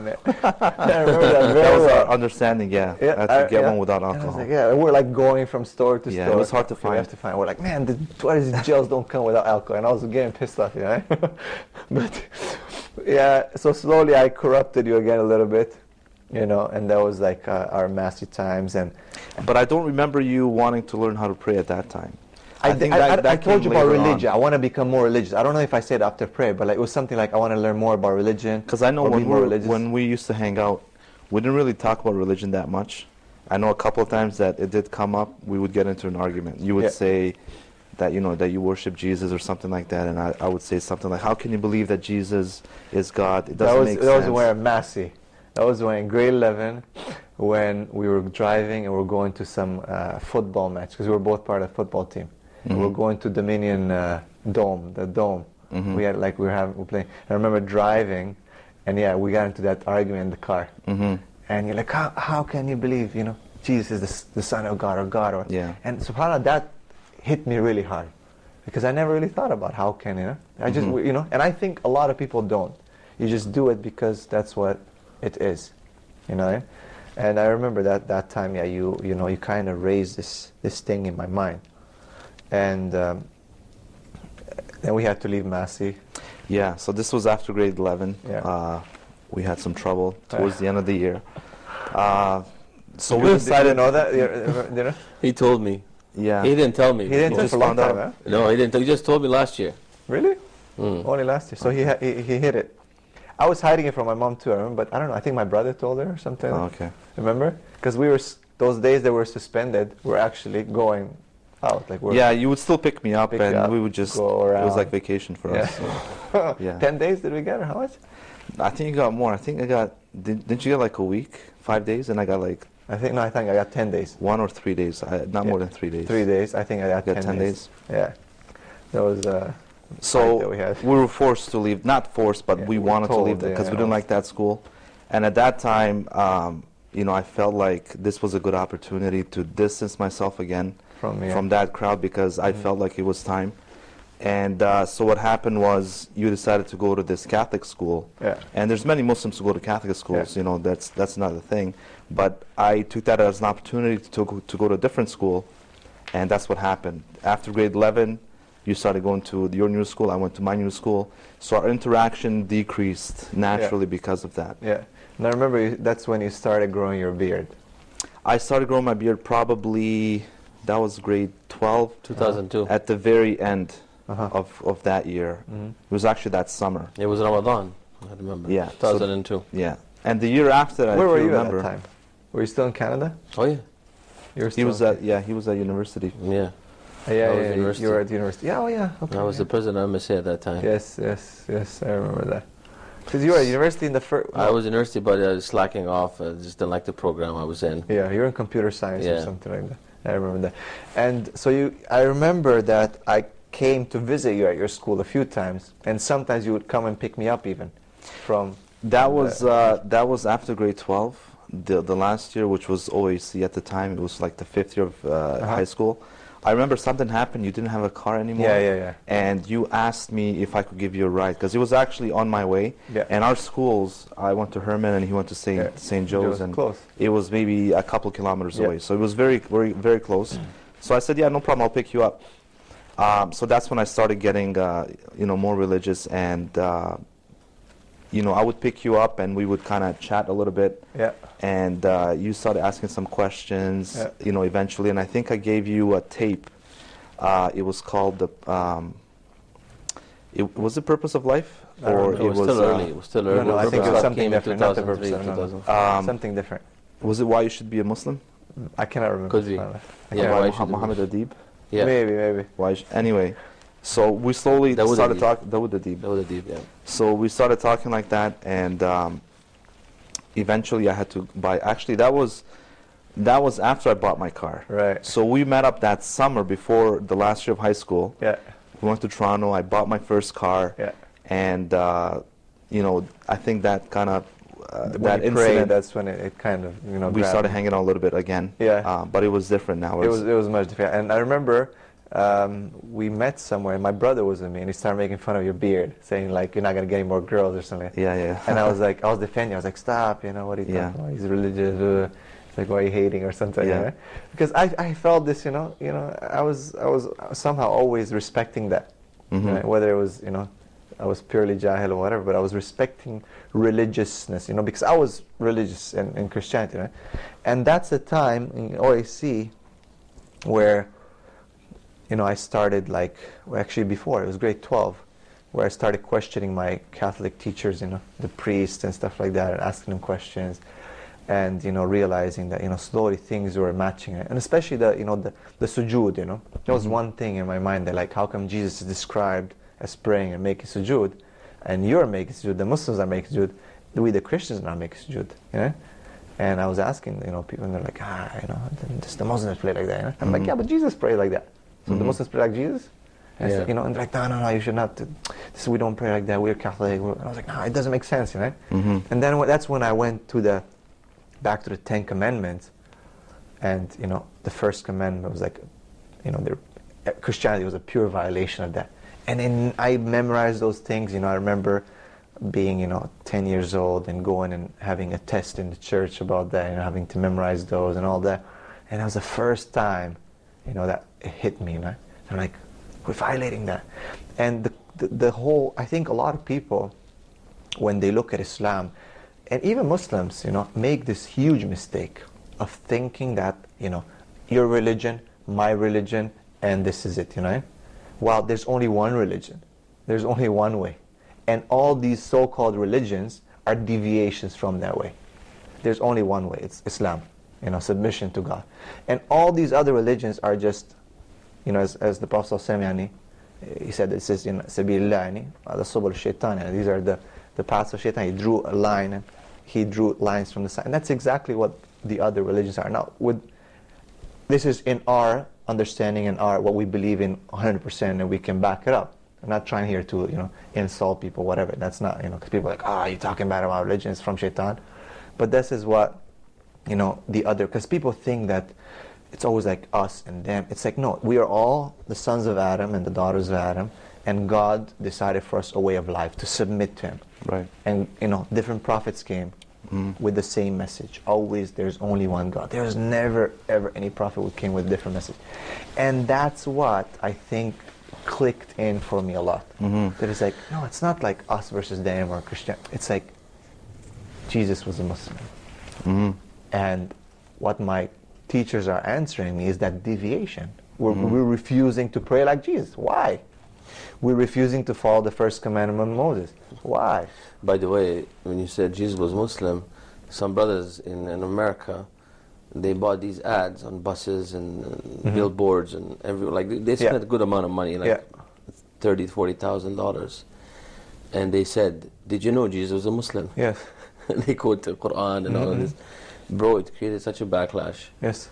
remember that very That was well. our understanding, yeah. I had to get one without alcohol. And I was like, yeah, we're like going from store to store. Yeah, it was hard to find. We have to find. We're like, man, why these gels don't come without alcohol? And I was getting pissed off, you know. But yeah, so slowly I corrupted you again a little bit, you know, and that was like our Massey times. But I don't remember you wanting to learn how to pray at that time. I told you about religion. I want to become more religious. I don't know if I said after prayer, but like it was something like I want to learn more about religion. Because I know when we used to hang out, we didn't really talk about religion that much. I know a couple of times that it did come up. We would get into an argument. You would say that that you worship Jesus or something like that, and I would say something like, "How can you believe that Jesus is God? It doesn't make sense." That was when Massey. That was when in grade 11, when we were driving and we were going to some football match because we were both part of the football team. Mm-hmm. We were going to Dominion Dome, the dome. Mm-hmm. We were playing. I remember driving, and we got into that argument in the car. Mm-hmm. And you're like, how can you believe, Jesus is the Son of God or God? And subhanAllah, that hit me really hard because I never really thought about how can, I just, and I think a lot of people don't. You just do it because that's what it is, And I remember that time, you kind of raised this thing in my mind. And then we had to leave Massey. Yeah, so this was after grade 11. Yeah. We had some trouble towards the end of the year. So we decided. Know that? He told me. Yeah. He didn't tell me. He didn't tell for a long time, huh? No, he didn't. He just told me last year. Really? Only last year. So he hid it. I was hiding it from my mom too, I remember, but I don't know. I think my brother told her or something. Oh, okay. Remember? Because those days that were suspended, we're actually going out. You would still pick me up, and we would just go around. It was like vacation for us. So. 10 days did we get, or how much? I think you got more. I think I got. Didn't you get like a week, 5 days, and I got like. I think I got 10 days. 1 or 3 days. Not more than 3 days. 3 days. I think I got 10 days. Yeah, that was. So we were forced to leave. Not forced, but we wanted to leave because we didn't like that school. And at that time, I felt like this was a good opportunity to distance myself again from that crowd because I felt like it was time. And so what happened was you decided to go to this Catholic school. Yeah. And there's many Muslims who go to Catholic schools. Yeah. That's another thing. But I took that as an opportunity to go to a different school, and that's what happened. After grade 11, you started going to your new school. I went to my new school. So our interaction decreased naturally because of that. Yeah. And I remember that's when you started growing your beard. I started growing my beard probably, that was grade 12. 2002. At the very end of that year. Mm-hmm. It was actually that summer. It was Ramadan, I remember. Yeah. 2002. So, yeah. And the year after that, where were you at that time? Were you still in Canada? Oh, yeah. He was at university. Yeah. You were at university. Yeah, okay. I was the president of MSA at that time. Yes, I remember that. Because you were at university in the first... I was at university, but I was slacking off. I just didn't like the program I was in. Yeah, you were in computer science or something like that. I remember that. And so I remember that I came to visit you at your school a few times, and sometimes you would come and pick me up even from... That was after grade 12, the last year, which was OAC at the time. It was like the 5th year of high school. I remember something happened. You didn't have a car anymore. Yeah. And you asked me if I could give you a ride because it was actually on my way. Yeah. And our schools, I went to Herman and he went to St. Joe's, and close. It was maybe a couple kilometers away. So it was very, very, very close. So I said, yeah, no problem. I'll pick you up. So that's when I started getting, more religious, and I would pick you up and we would kind of chat a little bit. Yeah. And you started asking some questions, eventually. And I think I gave you a tape. It was called was the Purpose of Life? Or it was still early. It was still early. No, I think it was something different. Not the Purpose of Life. Something different. Was it Why You Should Be a Muslim? I cannot remember. Could be. Muhammad Adib? Yeah. Maybe. Anyway. So we slowly started talking. Dawood Adib, yeah. So we started talking like that, and eventually I had to buy. Actually, that was after I bought my car. Right. So we met up that summer before the last year of high school. Yeah. We went to Toronto. I bought my first car. Yeah. And I think that kind of that incident. That's when it kind of we started hanging out a little bit again. Yeah. But it was different now. It was much different, and I remember. we met somewhere, and my brother was with me, and he started making fun of your beard, saying like, you're not going to get any more girls or something. Yeah. And I was defending. I was like, stop, what are you talking about? He's religious. It's like, why are you hating or something? Yeah. Because I felt this, I was somehow always respecting that. Right? Whether it was, I was purely jahil or whatever, but I was respecting religiousness, because I was religious in Christianity, right? And that's the time in OAC where, I started actually before, it was grade 12, where I started questioning my Catholic teachers, the priests and stuff like that, and asking them questions, and, realizing that, slowly things were matching it. And especially the sujood, there was one thing in my mind that, how come Jesus is described as praying and making sujood, and you're making sujood, the Muslims are making sujood, we the Christians are not making sujood, And I was asking, people, and they're like, just the Muslims pray like that, I'm like, yeah, but Jesus prayed like that. So the Muslims pray like Jesus? And, and they're like, no, you should not. We don't pray like that. We're Catholic. And I was like, no, it doesn't make sense, And then that's when I went back to the 10 Commandments, and the first commandment was like, Christianity was a pure violation of that. And then I memorized those things. I remember being 10 years old and going and having a test in the church about that, and having to memorize those and all that. And that was the first time that it hit me, I'm like, we're violating that. And the whole, I think a lot of people, when they look at Islam, and even Muslims, make this huge mistake of thinking that, your religion, my religion, and this is it, While there's only one religion. There's only one way. And all these so-called religions are deviations from that way. There's only one way. It's Islam, submission to God. And all these other religions are just, as the Prophet ﷺ, he said, this is Sabilillah, subul shaitan. These are the paths of shaitan. He drew a line, and he drew lines from the side. And that's exactly what the other religions are. Now, this is in our understanding and what we believe in 100%, and we can back it up. I'm not trying here to, insult people, whatever. That's not, because people are like, you're talking bad about religion, it's from shaitan. But this is what, the other, because people think that it's always like us and them. It's like, no, we are all the sons of Adam and the daughters of Adam, and God decided for us a way of life to submit to Him. Right. And, different prophets came with the same message. Always, there's only one God. There's never, ever any prophet who came with a different message. And that's what I think clicked in for me a lot. That it's like, no, it's not like us versus them or Christian. It's like Jesus was a Muslim. And what my teachers are answering me is that deviation. We're refusing to pray like Jesus. Why? We're refusing to follow the first commandment of Moses. Why? By the way, when you said Jesus was Muslim, some brothers in America, they bought these ads on buses and billboards and they spent a good amount of money, like $30,000 to $40,000. And they said, "Did you know Jesus was a Muslim?" Yes. And they quote the Quran and all of this. Bro, it created such a backlash. Yes.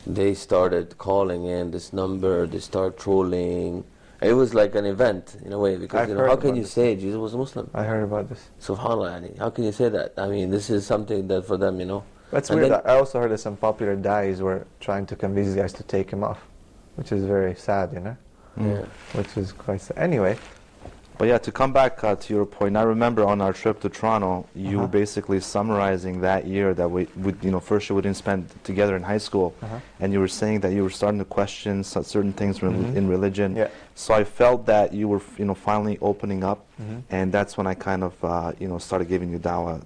They started calling in this number. They started trolling. It was like an event in a way, because how can you say Jesus was a Muslim? I heard about this. Subhanallah, how can you say that? I mean, this is something that for them, That's weird. I also heard that some popular dais were trying to convince these guys to take him off, which is very sad, Yeah. Which is quite sad. Anyway. But yeah, to come back to your point, I remember on our trip to Toronto, you were basically summarizing that year that we first year we didn't spend together in high school, and you were saying that you were starting to question certain things in religion. Yeah. So I felt that you were finally opening up, and that's when I kind of started giving you dawah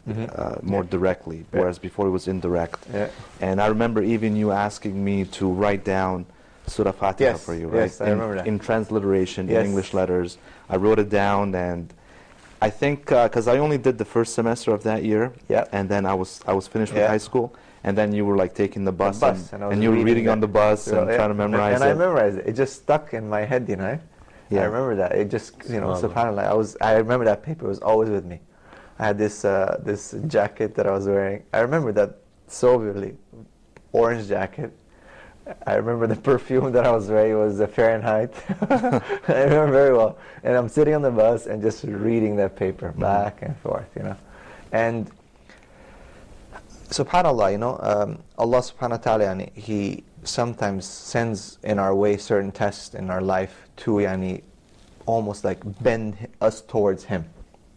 more directly, whereas before it was indirect. Yeah. And I remember even you asking me to write down Surah Fatiha for you, right? Yes, I remember that. In transliteration, in English letters. I wrote it down, and I think because I only did the first semester of that year, and then I was finished with high school, and then you were like taking the bus and you were reading on the bus and trying to memorize it. And I memorized it. It just stuck in my head, I remember that. It just, subhanAllah, I remember that paper was always with me. I had this jacket that I was wearing. I remember that so vividly. Orange jacket. I remember the perfume that I was wearing was Fahrenheit. I remember very well. And I'm sitting on the bus and just reading that paper back and forth, And subhanallah, Allah subhanahu wa ta'ala, He sometimes sends in our way certain tests in our life to almost like bend us towards Him.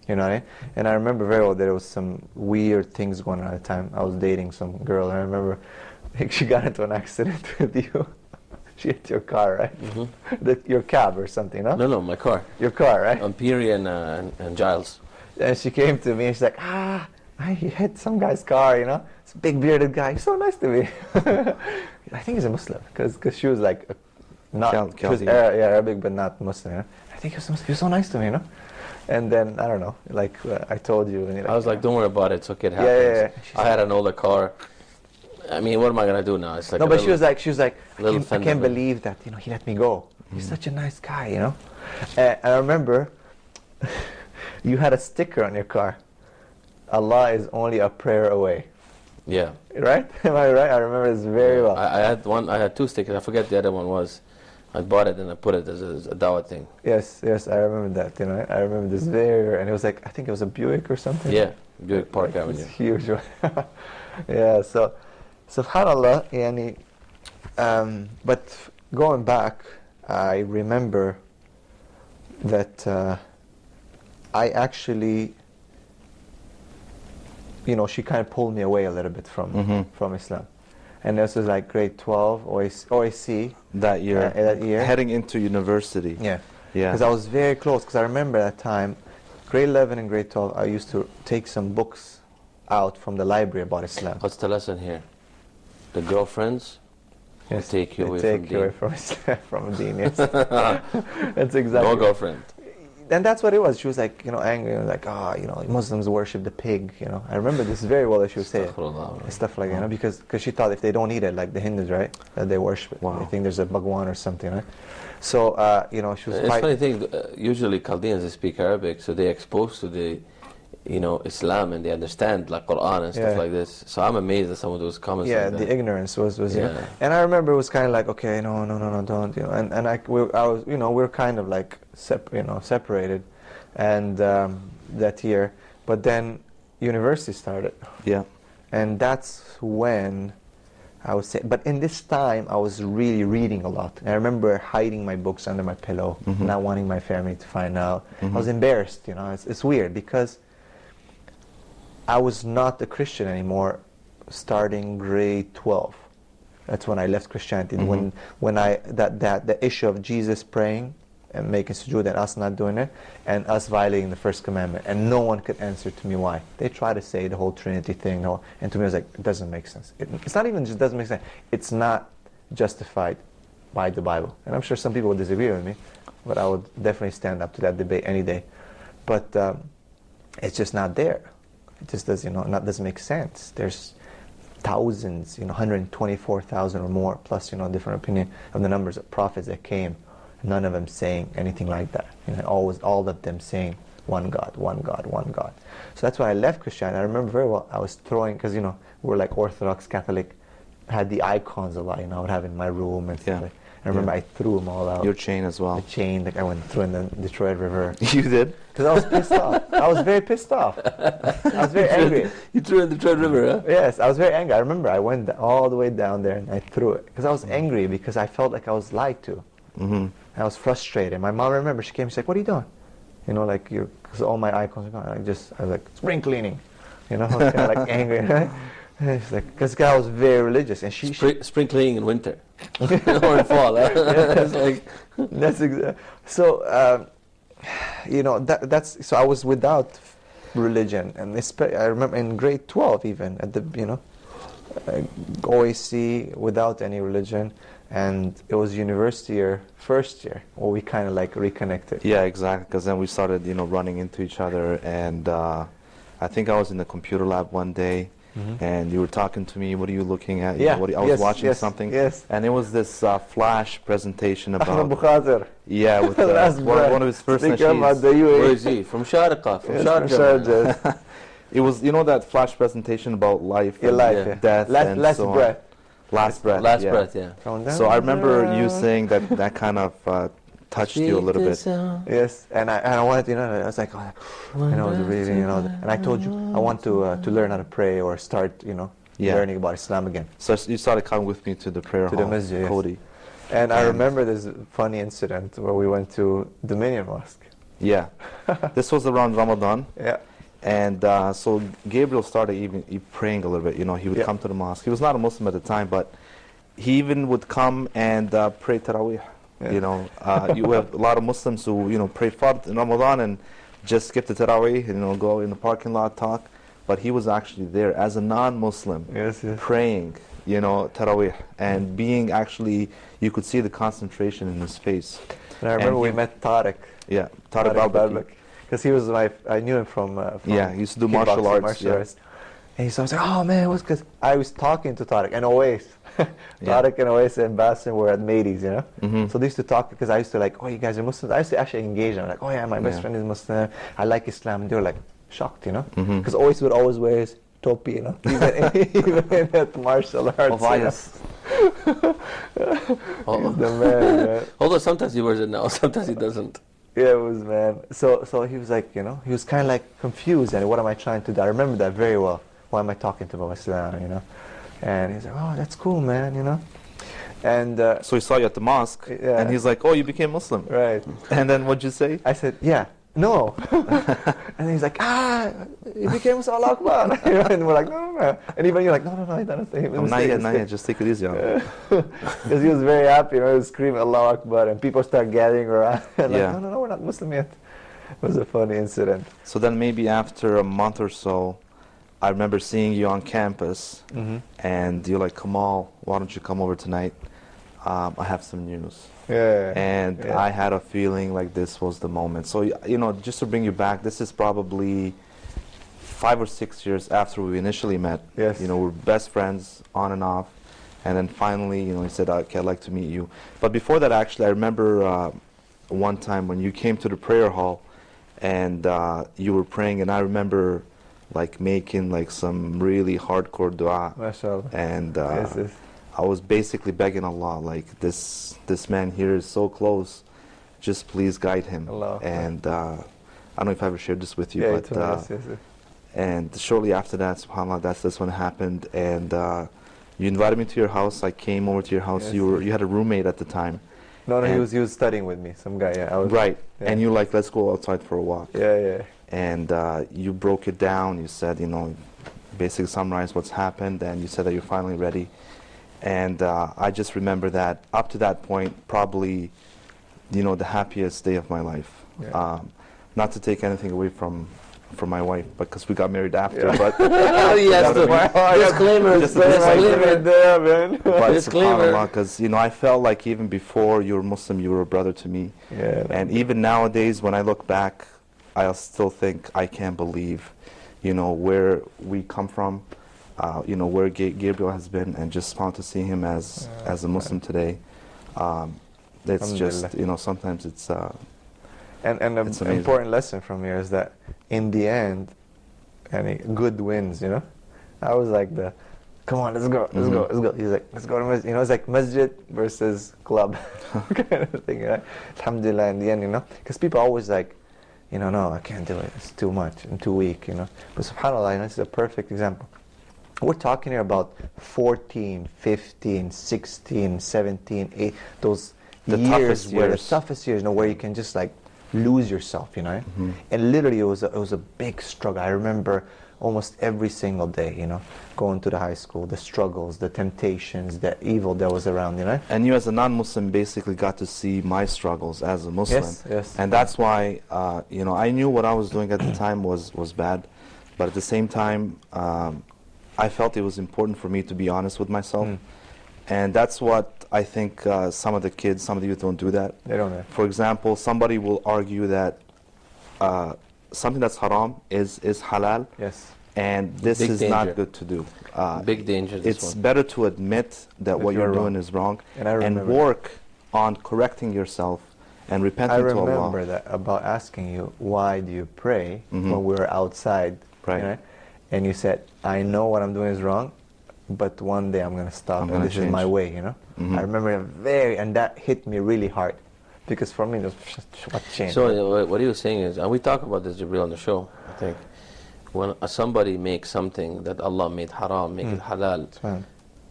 You know what I mean? And I remember very well there was some weird things going on at the time. I was dating some girl, and I remember she got into an accident with you. She hit your car, right? Mm-hmm. Your cab or something, no? No, my car. Your car, right? On Peary and Giles. And she came to me and she's like, I hit some guy's car, It's a big bearded guy. He's so nice to me. I think he's a Muslim, because she was like, she was Arabic but not Muslim. I think he was Muslim. He was so nice to me, And then, I don't know, like I told you. And I was like, don't worry about it, it's okay, it happens. Yeah. I had an older car. I mean, what am I going to do now? It's like no, but she was like, I can't believe that, he let me go. He's such a nice guy, And I remember you had a sticker on your car. Allah is only a prayer away. Yeah. Right? Am I right? I remember this very well. I had two stickers. I forget the other one was. I bought it and I put it as a dawah thing. Yes, I remember that. I remember this very, and it was like, I think it was a Buick or something. Yeah, Buick Park Avenue. It's huge. Yeah, so subhanallah, but going back, I remember that I actually, she kind of pulled me away a little bit from Islam. And this was like grade 12, OAC. That year. That year. Heading into university. Yeah. Because I was very close, because I remember that time, grade 11 and grade 12, I used to take some books out from the library about Islam. What's the lesson here? The girlfriends take you away from Islam, from Deen, yes. That's exactly. No girlfriend. And that's what it was. She was like, angry, like, Muslims worship the pig, I remember this very well that she would say it. Stuff like that, because she thought if they don't eat it, like the Hindus, right, that they worship it. Wow. They think there's a Bhagwan or something, right? So, she was It's funny thing, usually Chaldeans, they speak Arabic, so they're exposed to the, Islam, and they understand, like, Quran and stuff like this. So I'm amazed at some of those comments. Yeah, like the ignorance was and I remember it was kind of like, okay, no, don't, we were kind of like, separated, and that year, but then university started. Yeah. And that's when I would say, but in this time I was really reading a lot. And I remember hiding my books under my pillow, not wanting my family to find out. I was embarrassed, it's weird, because I was not a Christian anymore starting grade 12. That's when I left Christianity. When the issue of Jesus praying and making sujood and us not doing it, and us violating the first commandment, and no one could answer to me why. They try to say the whole Trinity thing, and to me it was like, it doesn't make sense. It's not even just doesn't make sense. It's not justified by the Bible. And I'm sure some people would disagree with me, but I would definitely stand up to that debate any day. But it's just not there. It just doesn't make sense. There's thousands, 124,000 or more, plus, different opinion of the numbers of prophets that came. None of them saying anything like that. Always all of them saying one God, one God, one God. So that's why I left Christianity. I remember very well. I was throwing, because we're like Orthodox Catholic, had the icons a lot. I would have in my room and stuff. I remember I threw them all out. Your chain as well. The chain, like I went through in the Detroit River. You did? Because I was pissed off. I was very pissed off. I was very angry. You threw in the Detroit River, huh? Yes, I was very angry. I remember I went all the way down there and I threw it. Because I was angry, because I felt like I was lied to. I was frustrated. My mom, I remember, she came, she's like, what are you doing? Because all my icons are gone. I was like, spring cleaning. I was kind of like angry. She's like, because I was very religious. And spring cleaning in winter. Or in fall. It's like that's exactly. So, so I was without religion. And I remember in grade 12 even, at the, OAC, without any religion. And it was university year, first year, where we kind of like reconnected. Yeah, exactly. Because then we started, running into each other. And I think I was in the computer lab one day. And you were talking to me. What are you looking at? Yeah. I was watching something. Yes. And it was this flash presentation about. Ahmed Bukhatir. Yeah, with one of his first nasheeds. Where is he? From Sharqa. From Sharjah. It was, that flash presentation about life, death, and last so breath. On. Last breath. Last breath. Yeah. So I remember you saying that kind of touched you a little bit. Yes, and I wanted, I was like, I was reading, and I told you I want to learn how to pray or start, learning about Islam again. So you started coming with me to the prayer hall, the masjid, Cody. And I remember this funny incident where we went to Dominion Mosque. Yeah. This was around Ramadan. Yeah. And so Gabriel started even praying a little bit. You know, he would come to the mosque. He was not a Muslim at the time, but he even would come and pray Taraweeh. Yeah. You know, you have a lot of Muslims who, you know, pray Fard in Ramadan and just skip the Taraweeh and, you know, go in the parking lot, talk. But he was actually there as a non-Muslim, praying, you know, Taraweeh, and being actually, you could see the concentration in his face. And I remember we met Tariq. Yeah, Tariq Al-Baki. Because he was I knew him from he used to do martial arts. And he's always like, oh man, what's because I was talking to Tariq and Owais. Tariq and Owais and Basim were at Maidi's, you know? So they used to talk because I used to like, oh, you guys are Muslims. I used to actually engage them. Like, oh yeah, my best friend is Muslim. I like Islam. And they were like shocked, you know? Because Owais would always wear his topi, you know? Even at martial arts. The man. Although sometimes he wears it now, sometimes he doesn't. Yeah, it was, man. So he was like, you know, he was kind of like confused. And what am I trying to do? I remember that very well. Why am I talking to him about Islam, you know? And he's like, oh, that's cool, man, you know? And so he saw you at the mosque, and he's like, oh, you became Muslim. Right. And then what'd you say? I said, yeah. No. And he's like, he became Allah Akbar. And we're like, no. And even you're like, no, I don't say him. Not yet, just take it easy on him. Because he was very happy, you know, he was screaming Allah Akbar, and people start gathering around. And like, no, we're not Muslim yet. It was a funny incident. So then maybe after a month or so, I remember seeing you on campus, and you're like, Kamal, why don't you come over tonight? I have some news. And I had a feeling like this was the moment. So, you know, just to bring you back, this is probably 5 or 6 years after we initially met. Yes. You know, we're best friends on and off. And then finally, you know, he said, okay, I'd like to meet you. But before that, actually, I remember one time when you came to the prayer hall and you were praying, and I remember like making like some really hardcore dua. MashaAllah. And I was basically begging Allah, like, this man here is so close, just please guide him. Allah. And I don't know if I ever shared this with you, but and shortly after that, subhanAllah, that's when it happened. And you invited me to your house. I came over to your house. You had a roommate at the time. No, he was studying with me, some guy. Right. And you were like, let's go outside for a walk. Yeah. And you broke it down. You said, you know, basically summarized what's happened, and you said that you're finally ready. And I just remember that up to that point, probably, you know, the happiest day of my life. Yeah. Not to take anything away from my wife, because we got married after. Yeah. But disclaimer. Disclaimer. Because, you know, I felt like even before you were Muslim, you were a brother to me. Yeah. And even nowadays, when I look back, I still think I can't believe, you know, where we come from. You know, where Gabriel has been, and just fun to see him as a Muslim today. It's just, you know, sometimes it's and an important lesson from here is that in the end, any good wins, you know. I was like come on, let's go. He's like, let's go to masjid. You know, it's like masjid versus club kind of thing, right? Alhamdulillah, in the end, you know, because people are always like, you know, no, I can't do it. It's too much. I'm too weak, you know. But subhanAllah, you know, this is a perfect example. We're talking here about 14, 15, 16, 17, 8, those years where the toughest years, you know, where you can just like lose yourself, you know. And literally, it was a big struggle. I remember almost every single day, you know, going to the high school, the struggles, the temptations, the evil that was around, you know. And you as a non-Muslim basically got to see my struggles as a Muslim. Yes. And that's why, you know, I knew what I was doing at the time was bad. But at the same time, I felt it was important for me to be honest with myself. And that's what I think some of the kids, some of the youth don't do that. They don't know. For example, somebody will argue that something that's haram is halal. Yes. And this is not good to do. Big danger. It's better to admit that what you're doing is wrong and work on correcting yourself and repenting to Allah. I remember that about asking you, why do you pray when we were outside? Right. You know? And you said, I know what I'm doing is wrong, but one day I'm going to stop, and this is my way, you know? I remember and that hit me really hard, because for me, it was what changed. So what he was saying is, and we talk about this, Gabriel, on the show, I think, when somebody makes something that Allah made haram, make it halal,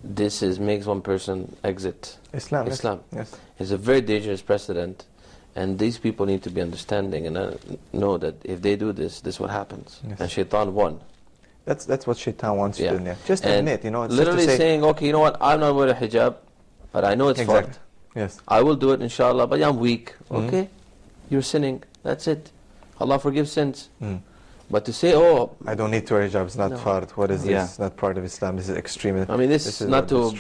this makes one person exit Islam. Yes. It's a very dangerous precedent, and these people need to be understanding and know that if they do this, this is what happens. Yes. And shaitan won. That's what shaitan wants you to do. Just admit, it's literally just saying, okay, you know what, I'm not wearing a hijab, but I know it's fard. Yes. I will do it, inshallah, but I'm weak. Okay, you're sinning. That's it. Allah forgives sins. But to say, oh, I don't need to wear hijab, it's not fard. What is this? It's not part of Islam. This is extreme. I mean, this is not to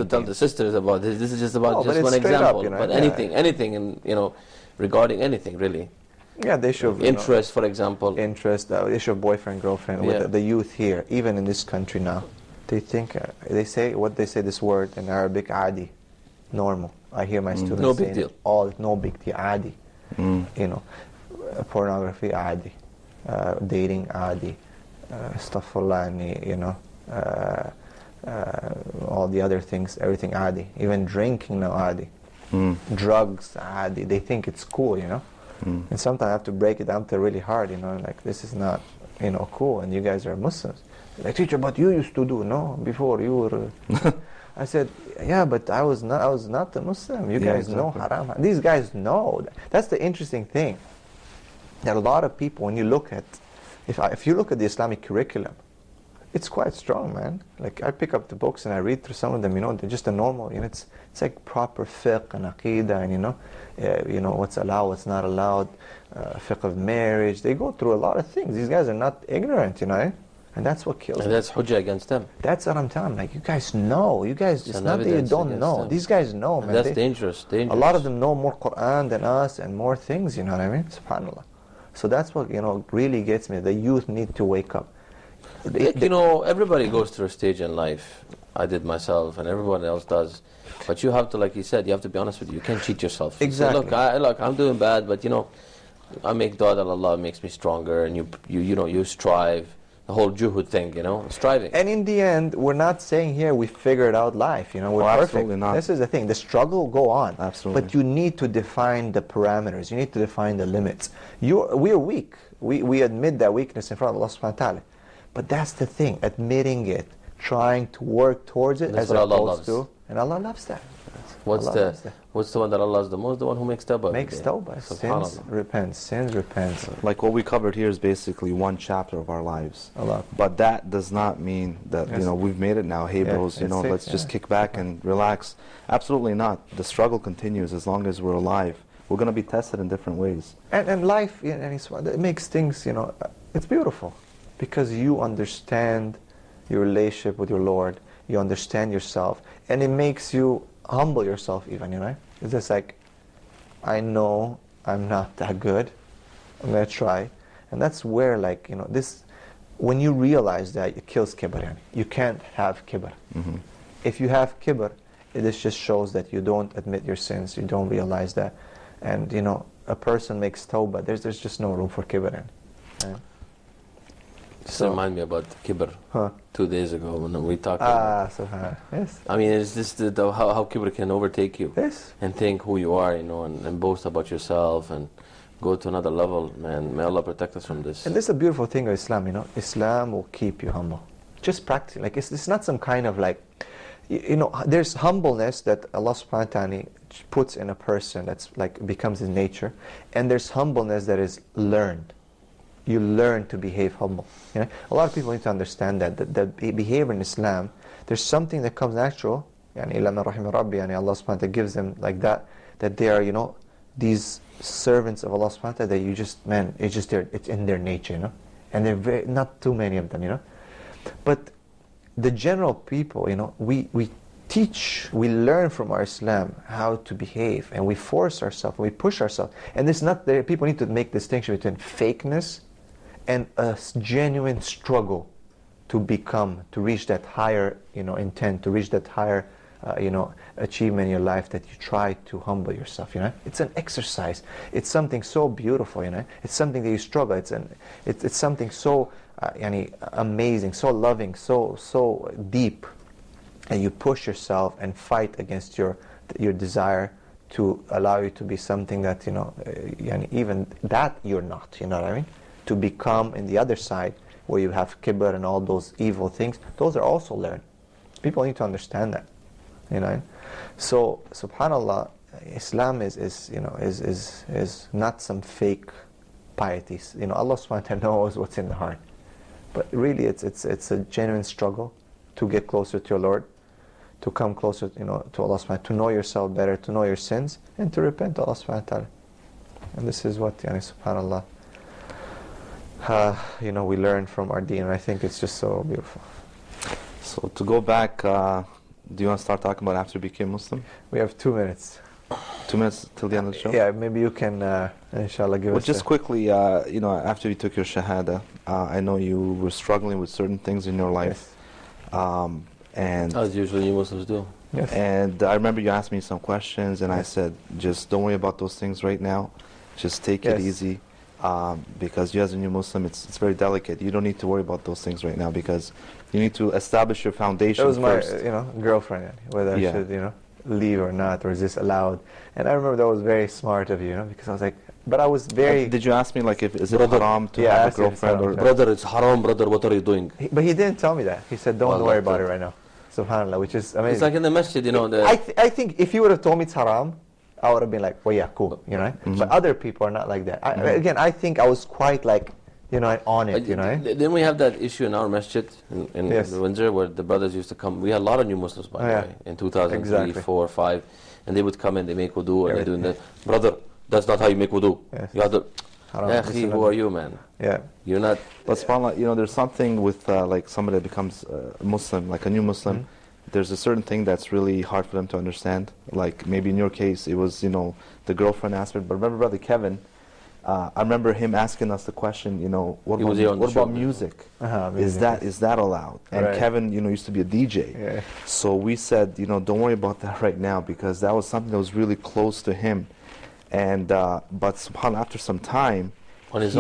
tell the sisters about this. This is just about just one example. But anything, and regarding anything really. Yeah, the issue of interest, for example. Interest, the issue of boyfriend, girlfriend. With the youth here, even in this country now, they think they say this word in Arabic, adi, normal. I hear my students no big deal. No big deal, adi. Pornography, adi. Dating, adi. Astaghfirullah, all the other things, everything adi. Even drinking now, adi. Drugs, adi. They think it's cool, And sometimes I have to break it down to really hard, like this is not, cool, and you guys are Muslims. Like, teacher, but you used to do, no? Before you were... I said, yeah, but I was not a Muslim. You guys know haram. These guys know. That's the interesting thing. There are a lot of people, when you look at, if you look at the Islamic curriculum, it's quite strong, man. Like, I pick up the books and I read through some of them, they're just a normal, it's like proper fiqh and aqidah and, what's allowed, what's not allowed, fiqh of marriage. They go through a lot of things. These guys are not ignorant, And that's what kills And that's hujjah against them. That's what I'm telling them. Like, you guys know. You guys, it's not that you don't know. Them. These guys know, man. And that's dangerous. A lot of them know more Quran than us and more things, you know what I mean? SubhanAllah. So that's what, really gets me. The youth need to wake up. Everybody goes through a stage in life. I did myself, and everyone else does. But you have to, like you said, you have to be honest with you. You can't cheat yourself. Exactly. Say, look, I'm doing bad, but I make dua that Allah makes me stronger, and you strive. The whole juhud thing, striving. And in the end, we're not saying here we figured out life, we're perfect. Absolutely not. This is the thing. The struggle will go on. Absolutely. But you need to define the parameters. You need to define the limits. We are weak. We admit that weakness in front of Allah subhanahu wa ta'ala. But that's the thing, admitting it, trying to work towards it as opposed to, and Allah loves that. What's the one that Allah loves the most? The one who makes tawbah. Makes tawbah. Sins repents. Like what we covered here is basically one chapter of our lives. Allah. But that does not mean that we've made it now. Hey bros, let's just kick back and relax. Absolutely not. The struggle continues as long as we're alive. We're going to be tested in different ways. And life, it makes things, it's beautiful. Because you understand your relationship with your Lord, you understand yourself, and it makes you humble yourself even, It's just like, I know I'm not that good, I'm going to try. And that's where, when you realize that, it kills kibr. You can't have kibr. If you have kibr, it just shows that you don't admit your sins, you don't realize that. And, a person makes tawbah, there's just no room for kibr. Just remind me about kibr 2 days ago when we talked about yes. I mean, it's just how kibr can overtake you. Yes. And think who you are, and boast about yourself and go to another level. Man, may Allah protect us from this. And this is a beautiful thing of Islam, Islam will keep you humble. Just practicing. Like, it's not some kind of there's humbleness that Allah subhanahu wa ta'ala puts in a person that's becomes his nature. And there's humbleness that is learned. You learn to behave humble. A lot of people need to understand that behavior in Islam, there's something that comes natural. Allah subhanahu wa ta'ala gives them like that they are, these servants of Allah subhanahu wa ta'ala that you just, it's in their nature, And they're not too many of them, But the general people, we teach, we learn from our Islam how to behave, and we force ourselves, we push ourselves. And it's not there. People need to make distinction between fakeness and a genuine struggle to reach that higher, intent, to reach that higher, achievement in your life, that you try to humble yourself, It's an exercise. It's something so beautiful, It's something that you struggle. It's something so, amazing, so loving, so deep. And you push yourself and fight against your desire to allow you to be something that, even that you're not, you know what I mean? To become, in the other side, where you have kibr and all those evil things, those are also learned. People need to understand that, you know. So, subhanallah, Islam is not some fake piety. You know, Allah subhanahu wa ta'ala knows what's in the heart. But really, it's a genuine struggle to get closer to your Lord, to come closer, you know, to Allah subhanahu wa ta'ala, to know yourself better, to know your sins, and to repent to Allah subhanahu wa ta'ala. And this is what, subhanallah, you know, we learn from our deen, and I think it's just so beautiful. So to go back, do you want to start talking about after you became Muslim? We have 2 minutes. 2 minutes till the end of the show? Yeah, maybe you can, inshallah, give us... Just quickly, you know, after you took your Shahada, I know you were struggling with certain things in your life. Yes. And as usually you Muslims do. Yes. And I remember you asked me some questions, and I said, just don't worry about those things right now. Just take it easy. Because you as a new Muslim, it's very delicate. You don't need to worry about those things right now, because you need to establish your foundation first. That was my, girlfriend, whether I should, leave or not, or is this allowed? And I remember that was very smart of you, because I was like, but I was very... Did you ask me, like, is it haram to have a girlfriend? Or brother, it's haram, brother, what are you doing? But he didn't tell me that. He said, don't worry about it right now. SubhanAllah, which is amazing. It's like in the masjid, I think if you would have told me it's haram, I would have been like, well, yeah, cool, But other people are not like that. Again, I think I was quite like, on it, Then we have that issue in our masjid in Windsor, where the brothers used to come. We had a lot of new Muslims, by the way, in 2003, 4, 5, and they would come in, they make wudu, and they're doing that. Brother, that's not how you make wudu. Yes. You have to... who are you, man? Yeah. You're not... But subhanAllah, there's something with like somebody that becomes Muslim, like a new Muslim, there's a certain thing that's really hard for them to understand. Like maybe in your case, it was, the girlfriend aspect. But remember Brother Kevin, I remember him asking us the question, what about music? Is that allowed? And Kevin, used to be a DJ. Yeah. So we said, don't worry about that right now, because that was something that was really close to him. And but subhanAllah, after some time, on his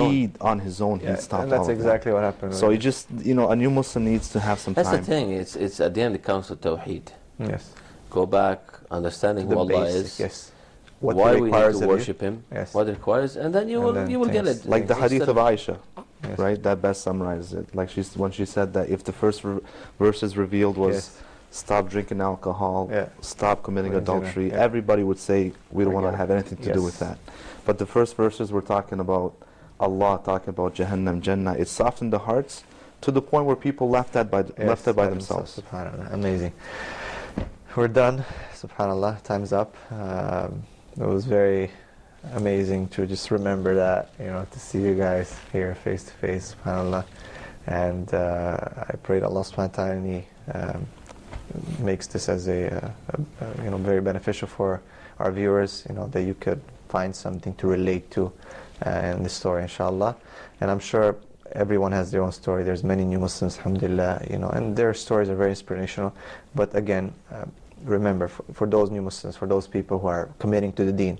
own, he stopped. And that's exactly what happened. So you just, a new Muslim needs to have some time. That's the thing. It's at the end it comes to Tawheed. Yes. Go back, understanding who Allah is. Yes. Why we need to worship Him. Yes. What it requires, and then you will get it. Like the hadith of Aisha, right? That best summarizes it. Like when she said that if the first verses revealed was stop drinking alcohol, stop committing adultery, everybody would say we don't want to have anything to do with that. But the first verses were talking about Allah, talking about Jahannam, Jannah. It softened the hearts to the point where people left that by themselves. SubhanAllah, amazing. We're done. SubhanAllah, time's up. It was very amazing to just remember that, to see you guys here face to face, SubhanAllah. And I pray that Allah subhanahu wa ta'ala makes this as a very beneficial for our viewers, that you could find something to relate to in this story, inshallah. And I'm sure everyone has their own story. There's many new Muslims, alhamdulillah, and their stories are very inspirational. But again, remember, for those new Muslims, for those people who are committing to the deen,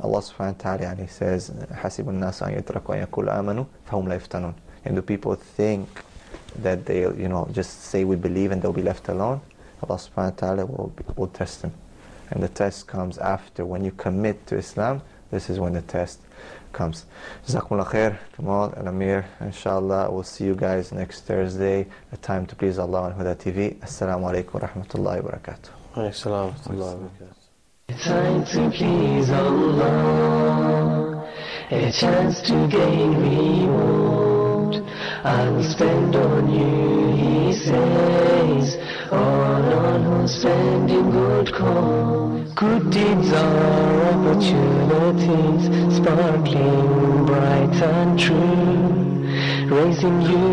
Allah subhanahu wa ta'ala says, حَسِبُ النَّاسَ أَن يُتْرَكُوا أَن يَقُولُوا آمَنُوا فَهُمْ لَا يُفْتَنُونَ. And do people think that they'll, just say we believe and they'll be left alone? Allah subhanahu wa ta'ala will test them. And the test comes after. When you commit to Islam, this is when the test comes. Jazakumullah khair, Kamal and Amir. Inshallah, we'll see you guys next Thursday. A time to please Allah on Huda TV. Assalamu alaikum wa rahmatullahi wa barakatuh. Assalamu alaikum wa rahmatullahi wa barakatuh. Time to please Allah, a chance to gain reward. I will spend on you, He says, on who's spending good cause. Good deeds are opportunities, sparkling bright and true, raising you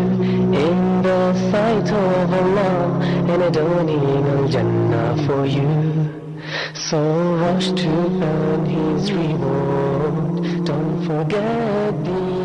in the sight of Allah, and adorning Al-Jannah for you. So rush to earn His reward. Don't forget the